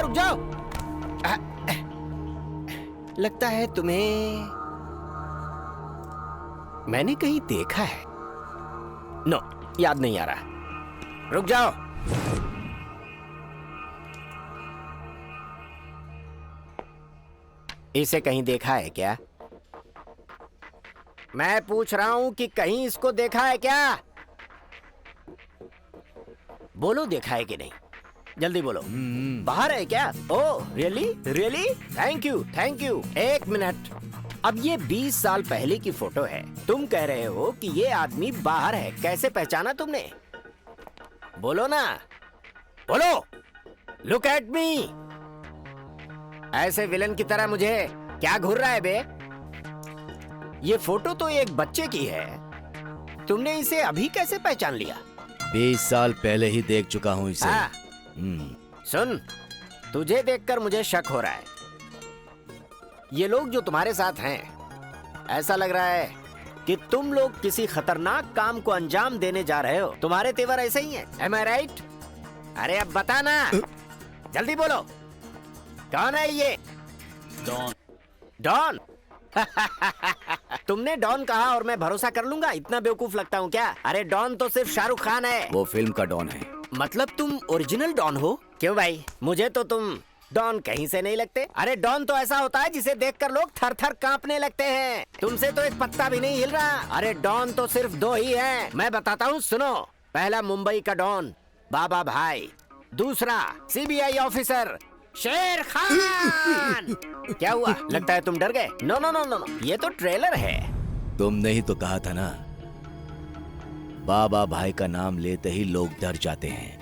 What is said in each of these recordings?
रुक जाओ। लगता है तुम्हें मैंने कहीं देखा है। नो, याद नहीं आ रहा। रुक जाओ। इसे कहीं देखा है क्या? मैं पूछ रहा हूं कि कहीं इसको देखा है क्या? बोलो, देखा है कि नहीं? जल्दी बोलो। बाहर है क्या? Oh really really, thank you thank you. एक मिनट, अब ये 20 साल पहले की फोटो है। तुम कह रहे हो कि ये आदमी बाहर है, कैसे पहचाना तुमने? बोलो ना, बोलो। Look at me. ऐसे विलन की तरह मुझे क्या घूर रहा है बे? ये फोटो तो एक बच्चे की है, तुमने इसे अभी कैसे पहचान लिया? 20 साल पहले ही देख चुका हूँ इसे। हाँ। सुन, तुझे देखकर मुझे शक हो रहा है। ये लोग जो तुम्हारे साथ हैं, ऐसा लग रहा है कि तुम लोग किसी खतरनाक काम को अंजाम देने जा रहे हो। तुम्हारे तेवर ऐसे ही हैं, am I right? अरे अब बता ना, जल्दी बोलो। कौन है ये? डॉन। डॉन? तुमने डॉन कहा और मैं भरोसा कर लूंगा? इतना बेवकूफ लगता हूँ क्या? अरे डॉन तो सिर्फ शाहरुख खान है। वो फिल्म का डॉन है। मतलब तुम ओरिजिनल डॉन हो? क्यों भाई, मुझे तो तुम डॉन कहीं से नहीं लगते। अरे डॉन तो ऐसा होता है जिसे देखकर लोग थर थर कांपने लगते हैं। तुमसे तो एक पत्ता भी नहीं हिल रहा। अरे डॉन तो सिर्फ दो ही हैं, मैं बताता हूँ, सुनो। पहला मुंबई का डॉन बाबा भाई, दूसरा सीबीआई ऑफिसर शेर खान। क्या हुआ, लगता है तुम डर गए? नो नो नो नो, ये तो ट्रेलर है। तुमने ही तो कहा था ना, बाबा भाई का नाम लेते ही लोग डर जाते हैं।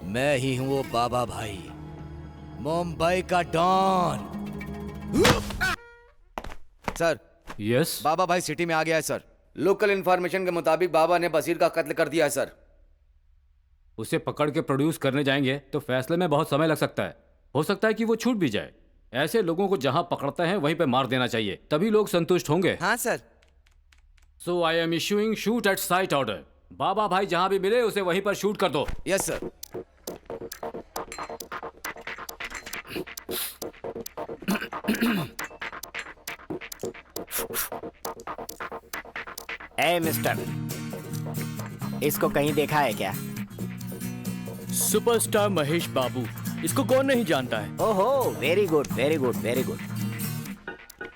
मैं ही हूं वो बाबा भाई, मुंबई का डॉन। Sir, yes. बाबा भाई सिटी में आ गया है सर। लोकल इंफॉर्मेशन के मुताबिक बाबा ने बसीर का कत्ल कर दिया है सर। उसे पकड़ के प्रोड्यूस करने जाएंगे तो फैसले में बहुत समय लग सकता है। हो सकता है कि वो छूट भी जाए। ऐसे लोगों को जहां पकड़ते हैं वहीं पे मार देना चाहिए, तभी लोग संतुष्ट होंगे। हाँ sir. So I am issuing shoot at sight order. बाबा भाई जहां भी मिले उसे वहीं पर शूट कर दो। Yes sir. ए मिस्टर, इसको कहीं देखा है क्या? सुपरस्टार महेश बाबू, इसको कौन नहीं जानता है। ओहो, very good very good very good.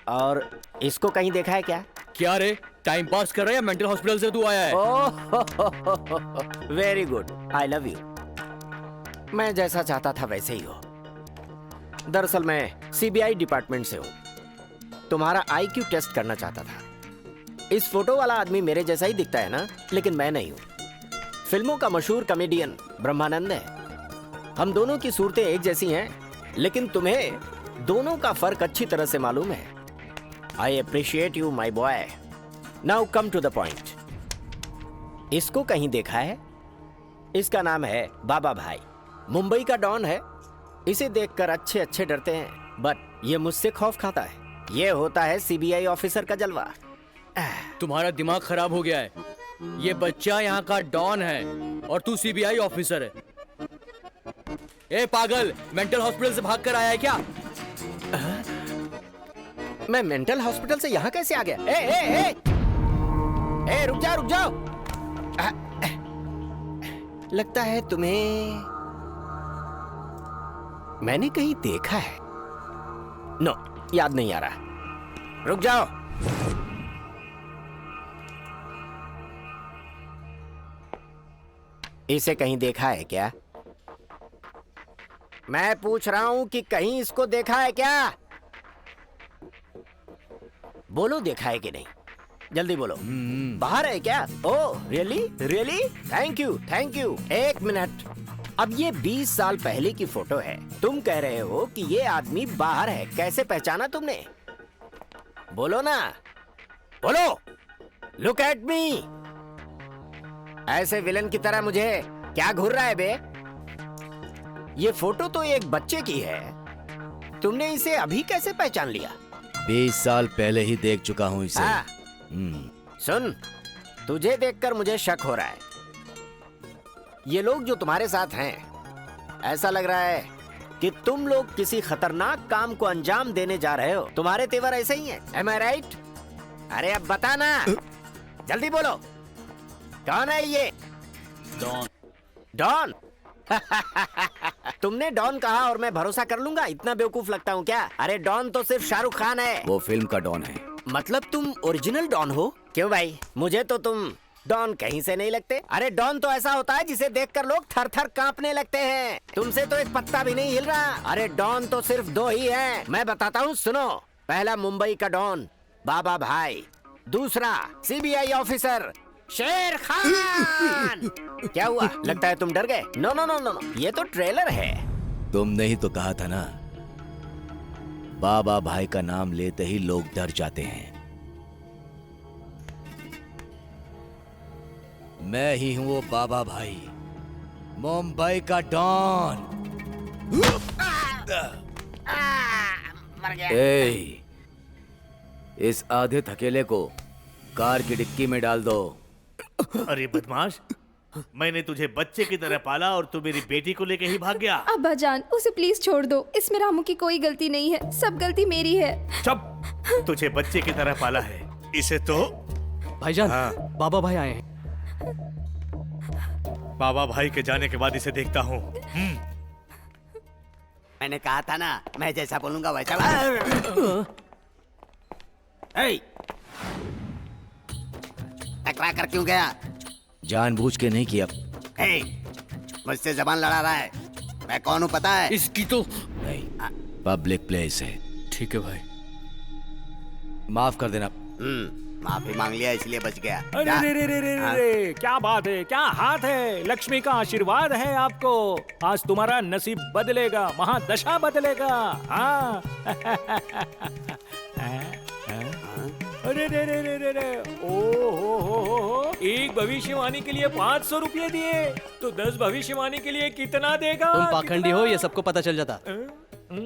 और इसको कहीं देखा है क्या? क्या रे, टाइम पास कर रहा है या मेंटल हॉस्पिटल से तू आया है? Oh very good, I love you. मैं जैसा चाहता था वैसे ही हो। दरअसल मैं सीबीआई डिपार्टमेंट से हूँ। तुम्हारा आईक्यू टेस्ट करना चाहता था। इस फोटो वाला आदमी मेरे जैसा ही दिखता है ना, लेकिन मैं नहीं हूँ। फिल्मों का मशहूर कॉमेडियन ब्रह्मानंद है। हम दोनों की सूरतें एक जैसी हैं, लेकिन तुम्हें दोनों का फर्क अच्छी तरह से मालूम है। I appreciate you my boy. Now come to the point. इसको कहीं देखा है? इसका नाम है बाबा भाई, मुंबई का डॉन है। इसे देखकर अच्छे अच्छे डरते हैं, बट ये मुझसे खौफ खाता है। ये होता है सीबीआई ऑफिसर का जलवा। तुम्हारा दिमाग खराब हो गया है। ये बच्चा यहाँ का डॉन है और तू सीबीआई ऑफिसर है। ए पागल, मेंटल हॉस्पिटल से भाग कर आया है क्या? मैं मेंटल हॉस्पिटल से यहाँ कैसे आ गया? ए, रुक जाओ रुक जाओ। लगता है तुम्हें मैंने कहीं देखा है। नो, याद नहीं आ रहा। रुक जाओ। इसे कहीं देखा है क्या? मैं पूछ रहा हूं कि कहीं इसको देखा है क्या? बोलो, देखा है कि नहीं? जल्दी बोलो। बाहर है क्या? Oh really really, thank you thank you. एक मिनट, अब ये 20 साल पहले की फोटो है। तुम कह रहे हो कि ये आदमी बाहर है, कैसे पहचाना तुमने? बोलो ना, बोलो। Look at me. ऐसे विलन की तरह मुझे क्या घूर रहा है बे? ये फोटो तो एक बच्चे की है, तुमने इसे अभी कैसे पहचान लिया? 20 साल पहले ही देख चुका हूँ इसे। सुन, तुझे देखकर मुझे शक हो रहा है। ये लोग जो तुम्हारे साथ हैं, ऐसा लग रहा है कि तुम लोग किसी खतरनाक काम को अंजाम देने जा रहे हो। तुम्हारे तेवर ऐसे ही हैं, am I right? अरे अब बताना, जल्दी बोलो, कौन है ये? डॉन। डॉन? तुमने डॉन कहा और मैं भरोसा कर लूंगा? इतना बेवकूफ लगता हूँ क्या? अरे डॉन तो सिर्फ शाहरुख खान है। वो फिल्म का डॉन है। मतलब तुम ओरिजिनल डॉन हो? क्यों भाई, मुझे तो तुम डॉन कहीं से नहीं लगते। अरे डॉन तो ऐसा होता है जिसे देखकर लोग थर थर कांपने लगते हैं। तुमसे तो एक पत्ता भी नहीं हिल रहा। अरे डॉन तो सिर्फ दो ही हैं, मैं बताता हूँ, सुनो। पहला मुंबई का डॉन बाबा भाई, दूसरा सीबीआई ऑफिसर शेर खान। क्या हुआ, लगता है तुम डर गए? No no no no no, ये तो ट्रेलर है। तुमने ही तो कहा था ना, बाबा भाई का नाम लेते ही लोग डर जाते हैं। मैं ही हूं वो बाबा भाई, मुंबई का डॉन। मर गया। ए, इस आधे थकेले को कार की डिक्की में डाल दो। अरे बदमाश, मैंने तुझे बच्चे की तरह पाला और तू मेरी बेटी को लेके ही भाग गया। अब्बा जान, उसे प्लीज छोड़ दो। इसमें रामू की कोई गलती नहीं है, सब गलती मेरी है। चुप, तुझे बच्चे की तरह पाला है, इसे तो। भाईजान, हाँ। बाबा भाई आए हैं। बाबा भाई के जाने के बाद इसे देखता हूँ। मैंने कहा था ना, मैं जैसा बोलूंगा वैसा। टकरा कर क्यों गया? जानबूझ के नहीं किया। हे, मुझसे जबान लड़ा रहा है। मैं कौन हूँ पता है? इसकी तो। नहीं, पब्लिक प्लेस है। ठीक है भाई। माफ कर देना। माफी मांग लिया इसलिए बच गया। अरे जा। रे रे रे रे रे रे, क्या बात है, क्या हाथ है। लक्ष्मी का आशीर्वाद है आपको। आज तुम्हारा नसीब बदलेगा, महादशा बदलेगा। हाँ। अरे रे रे रे रे रे, ओ हो। एक भविष्यवाणी के लिए 500 रुपये दिए, तो 10 भविष्यवाणी के लिए कितना देगा? तुम पाखंडी हो, ये सबको पता चल जाता।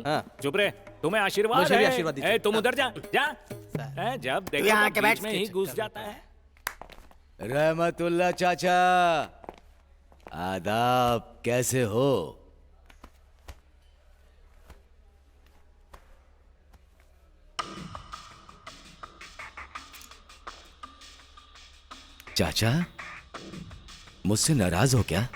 हाँ। चुप रहे, तुम्हें आशीर्वाद मुझे भी है। आशीर्वाद दीजिए। ए, तुम उधर जा जा। जब देखो यहाँ तो के बीच बैठ। में ही घुस जाता है। रहमतुल्लाह चाचा, आदाब, कैसे हो? चाचा, मुझसे नाराज हो क्या?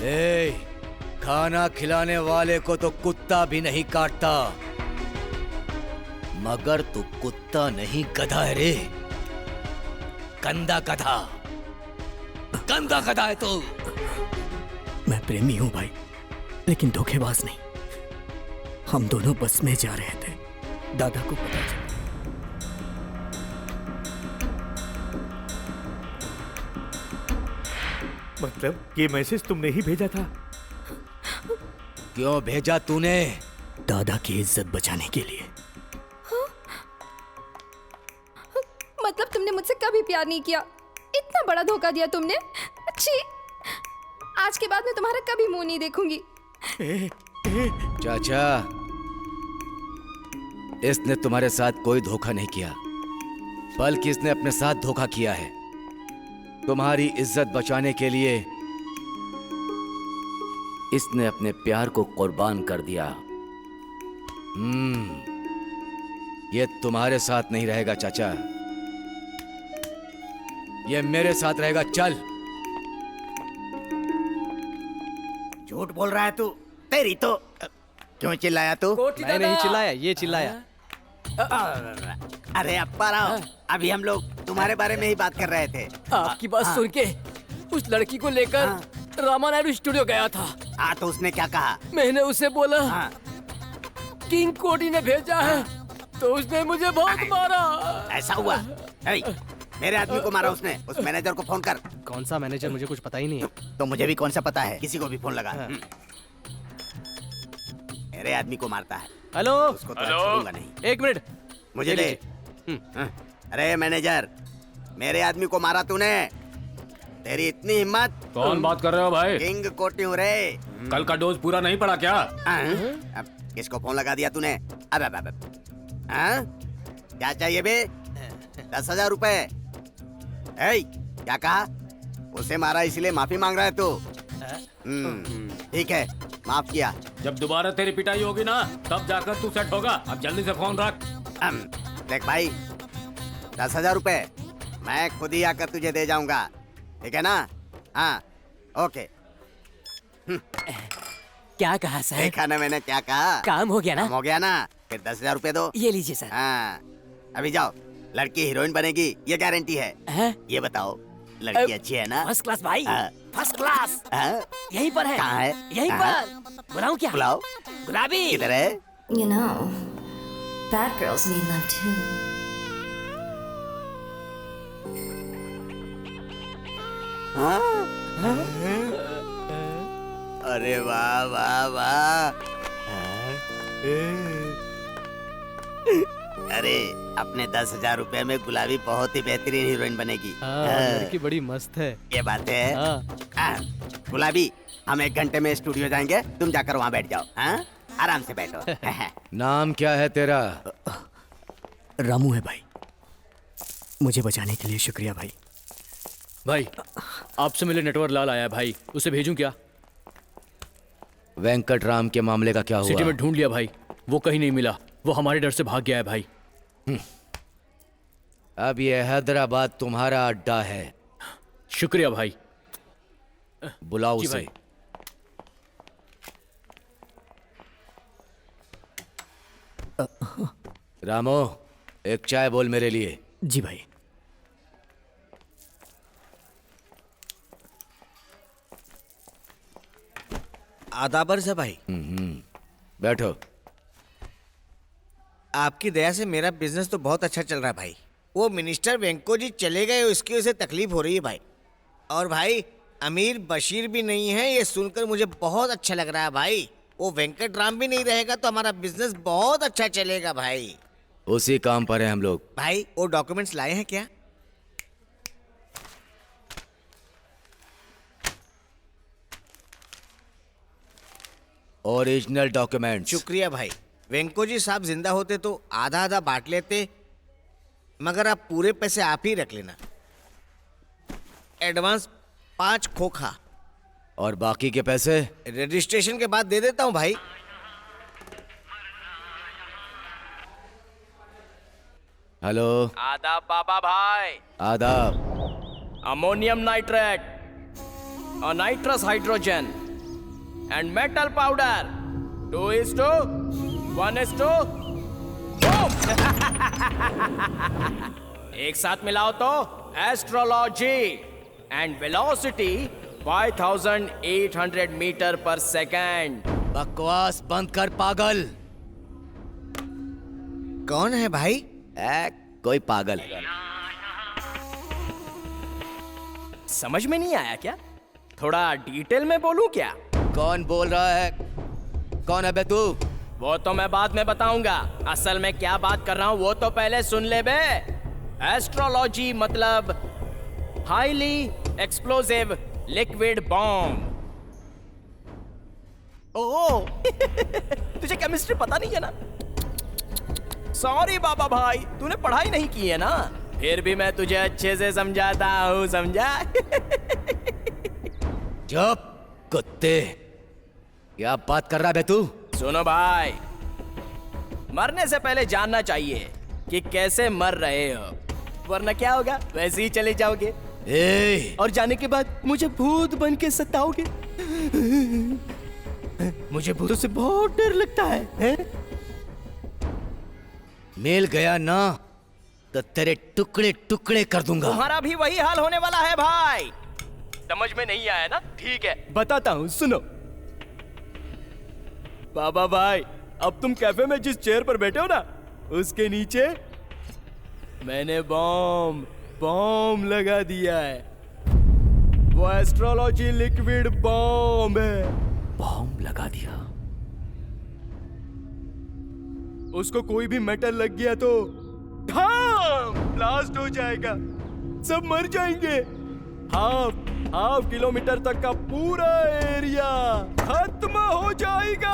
ए, खाना खिलाने वाले को तो कुत्ता भी नहीं काटता, मगर तू कुत्ता नहीं, गधा है रे। गंदा गधा, गंदा गधा है तू। मैं प्रेमी हूं भाई, लेकिन धोखेबाज नहीं। हम दोनों बस में जा रहे थे, दादा को पता चला। मतलब ये मैसेज तुमने ही भेजा था? क्यों भेजा तूने? दादा की इज्जत बचाने के लिए। मतलब तुमने मुझसे कभी प्यार नहीं किया, इतना बड़ा धोखा दिया तुमने। अच्छी, आज के बाद मैं तुम्हारा कभी मुंह नहीं देखूंगी। चाचा, इसने तुम्हारे साथ कोई धोखा नहीं किया, बल्कि इसने अपने साथ धोखा किया है। तुम्हारी इज्जत बचाने के लिए इसने अपने प्यार को कुर्बान कर दिया। ये तुम्हारे साथ नहीं रहेगा चाचा, ये मेरे साथ रहेगा। चल। झूठ बोल रहा है तू, तेरी तो। क्यों चिल्लाया तू? मैं नहीं चिल्लाया, ये चिल्लाया। अरे अप्पा राव, अभी हम लोग तुम्हारे बारे में ही बात कर रहे थे। आपकी बात सुन के उस लड़की को लेकर रामा नायडू स्टूडियो गया था। हाँ, तो उसने क्या कहा? मैंने उसे बोला हाँ। किंग कोटी ने भेजा है, तो उसने मुझे बहुत मारा। ऐसा हुआ? ए, मेरे आदमी को मारा उसने। उस मैनेजर को फोन कर। कौन सा मैनेजर, मुझे कुछ पता ही नहीं है। तो मुझे भी कौन सा पता है, किसी को भी फोन लगा। मेरे आदमी को मारता है। हेलो, उसको तो छोड़ूंगा नहीं। एक मिनट मुझे दे। अरे मैनेजर, मेरे आदमी को मारा तूने, तेरी इतनी हिम्मत? कौन बात कर रहे हो भाई? किंग कोटी हूँ रे। कल का डोज पूरा नहीं पड़ा क्या? अब किसको फोन लगा दिया तूने? अब क्या चाहिए बे? 10,000 रुपए। ए, क्या कहा? उसे मारा इसलिए माफी मांग रहा है तू? ठीक है, माफ किया। जब दोबारा तेरी पिटाई होगी ना तब जाकर तू सेट होगा। अब जल्दी से फोन रख। देख भाई, 10,000 रुपए मैं खुद ही आकर तुझे दे जाऊंगा, ठीक है ना? हाँ, ओके। क्या कहा सर? देखा ना मैंने क्या कहा? काम हो गया ना? काम हो गया ना? फिर 10,000 रुपए दो। ये लीजिए सर। हाँ, अभी जाओ। लड़की हीरोइन बनेगी, ये गारंटी है। ये बताओ, लड़की अच्छी है ना? फर्स्ट क्लास भाई, फर्स्ट क्लास। हाँ? यहीं पर है। कहाँ है? यहीं कहाँ? पर। बुलाऊं क्या? बुलाओ। गुलाबी। किधर है? You know, bad girls need love too. अरे वाह वाह वाह। अरे अपने 10,000 रुपए में गुलाबी बहुत ही बेहतरीन हीरोइन बनेगी। लड़की बड़ी मस्त है। ये बात है। गुलाबी, हम 1 घंटे में स्टूडियो जाएंगे, तुम जाकर वहाँ बैठ जाओ। हाँ? आराम से बैठो। नाम क्या है तेरा? रामू है भाई। मुझे बचाने के लिए शुक्रिया भाई। भाई, आपसे मिले नेटवर्क लाल आया है भाई, उसे भेजूं क्या? वेंकटराम के मामले का क्या हुआ? सिटी में ढूंढ लिया भाई, वो कहीं नहीं मिला। वो हमारे डर से भाग गया है भाई। अब ये हैदराबाद तुम्हारा अड्डा है। शुक्रिया भाई। बुलाओ जी उसे। भाई। रामो, एक चाय बोल मेरे लिए। जी भाई। आदाबर से भाई। बैठो। आपकी दया से मेरा बिजनेस तो बहुत अच्छा चल रहा है भाई। वो मिनिस्टर वेंको जी चले गए, उसकी वजह से तकलीफ हो रही है भाई। और भाई अमीर बशीर भी नहीं है, ये सुनकर मुझे बहुत अच्छा लग रहा है भाई। वो वेंकटराम भी नहीं रहेगा तो हमारा बिजनेस बहुत अच्छा चलेगा भाई। उसी काम पर है हम लोग। भाई वो डॉक्यूमेंट्स लाए हैं क्या? Original documents. शुक्रिया भाई। वेंको जी साहब जिंदा होते तो आधा आधा बांट लेते, मगर आप पूरे पैसे आप ही रख लेना। एडवांस 5 खोखा। और बाकी के पैसे? रजिस्ट्रेशन के बाद दे देता हूँ भाई। हेलो। आदाब बाबा भाई। आदाब। अमोनियम नाइट्रेट और nitrous hydrogen and metal powder 2:1:2। एक साथ मिलाओ तो एस्ट्रोलॉजी एंड वेलोसिटी 5800 मीटर पर सेकेंड। बकवास बंद कर पागल। कौन है भाई? कोई पागल। समझ में नहीं आया क्या? थोड़ा डिटेल में बोलूं क्या? कौन बोल रहा है? कौन है बे तू? वो तो मैं बाद में बताऊंगा। असल में क्या बात कर रहा हूं वो तो पहले सुन ले बे। एस्ट्रोलॉजी मतलब हाईली एक्सप्लोसिव लिक्विड बॉम्ब। ओह तुझे केमिस्ट्री पता नहीं है ना? सॉरी बाबा भाई, तूने पढ़ाई नहीं की है ना? फिर भी मैं तुझे अच्छे से समझाता हूँ, समझा? चुप कुत्ते। क्या बात कर रहा है तू? सुनो भाई, मरने से पहले जानना चाहिए कि कैसे मर रहे हो, वरना क्या होगा? वैसे ही चले जाओगे। और जाने के बाद मुझे भूत बन के सताओगे। मुझे भूतों से बहुत डर लगता है? मिल गया ना तो तेरे टुकड़े टुकड़े कर दूंगा। तुम्हारा भी वही हाल होने वाला है भाई। समझ में नहीं आया ना? ठीक है, बताता हूँ, सुनो। बाबा भाई, अब तुम कैफे में जिस चेयर पर बैठे हो ना, उसके नीचे मैंने बॉम्ब लगा दिया है। वो एस्ट्रोलॉजी लिक्विड बॉम्ब है। बॉम्ब लगा दिया? उसको कोई भी मेटल लग गया तो ब्लास्ट हो जाएगा, सब मर जाएंगे। हाफ किलोमीटर तक का पूरा एरिया खत्म हो जाएगा।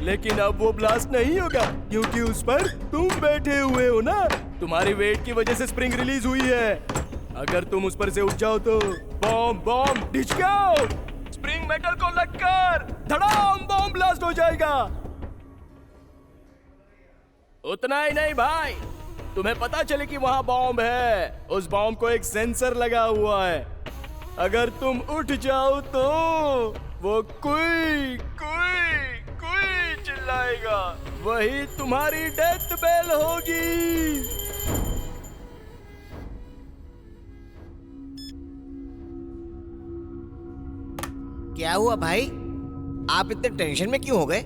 लेकिन अब वो ब्लास्ट नहीं होगा क्योंकि उस पर तुम बैठे हुए हो ना। तुम्हारी वेट की वजह से स्प्रिंग रिलीज हुई है। अगर तुम उस पर से उठ जाओ तो बॉम्ब बॉम्ब डिचकाओ, स्प्रिंग मेटल को लगकर धड़ाम बॉम्ब ब्लास्ट हो जाएगा। उतना ही नहीं भाई, तुम्हें पता चले कि वहां बॉम्ब है, उस बॉम्ब को एक सेंसर लगा हुआ है। अगर तुम उठ जाओ तो वो कुई कुई कुई चिल्लाएगा, वही तुम्हारी डेथ बेल होगी। क्या हुआ भाई, आप इतने टेंशन में क्यों हो गए?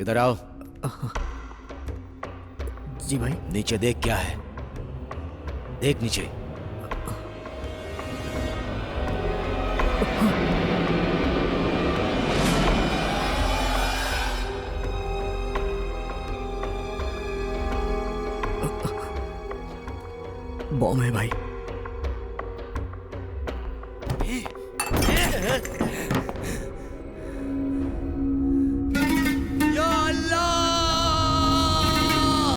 इधर आओ। जी भाई। नीचे देख, क्या है? देख नीचे। बॉम्ब है भाई।